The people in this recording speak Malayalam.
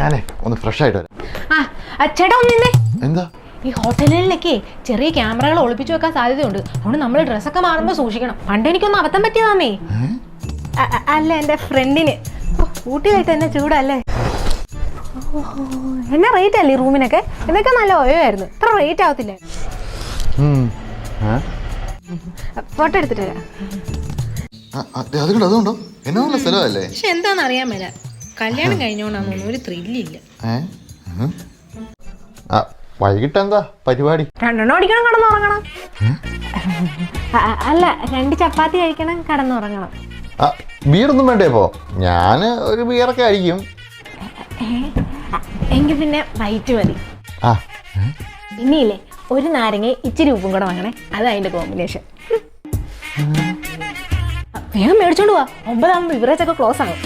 ഞാനേ ഒന്ന് ഫ്രഷ് ആയിട്ട് വരാം. ചേട്ടാ ഒന്നിന്നേ. എന്താ? ഈ ഹോട്ടലുകളിലൊക്കെ ചെറിയ ക്യാമറകൾ ഒളിപ്പിച്ചു വെക്കാൻ സാധ്യതയുണ്ട്. അതുകൊണ്ട് നമ്മൾ ഡ്രസ്സൊക്കെ മാറുമ്പോൾ സൂക്ഷിക്കണം. പണ്ട് എനിക്കൊന്ന് അബദ്ധം പറ്റിയതാന്നേ. അല്ല, എൻ്റെ ഫ്രണ്ടിന് ഊട്ടിയായിട്ട് എന്നെ ചൂടല്ലേ. എന്നാ റേറ്റ് അല്ലേ റൂമിനൊക്കെ? ഇതൊക്കെ നല്ല ഓയോയായിരുന്നു. ഇത്ര റേറ്റ് ആവത്തില്ലേ? ഫോട്ടോ എടുത്തിട്ട് വരാം. അതുകൊണ്ടോ എന്നാ സ്ഥലമല്ലേ? പക്ഷെ എന്താണെന്ന് അറിയാൻ മേല, കല്യാണം കഴിഞ്ഞോണ്ടാന്ന് ഒരു ത്രില്ലില്ല. വൈകിട്ട് എന്താ പരിപാടി? 2 അടിക്കണം, കടന്നുറങ്ങണം. അല്ല, 2 ചപ്പാത്തി കഴിക്കണം, കടന്നുറങ്ങണം. ബീറൊന്നും വേണ്ടേ? ഇപ്പോ ഞാന് ഒരു ബീറൊക്കെ അടിക്കും. എങ്കിൽ പിന്നെ വൈറ്റ് മതി. പിന്നെയില്ലേ, ഒരു നാരങ്ങ ഇച്ചിരി ഉപ്പും കൂടെ വാങ്ങണേ. അത് അതിന്റെ കോമ്പിനേഷൻ. വേഗം മേടിച്ചോണ്ട് പോവാ. 9 ആകുമ്പോൾ ബിവറേജ് ഒക്കെ ക്ലോസ് ആകും.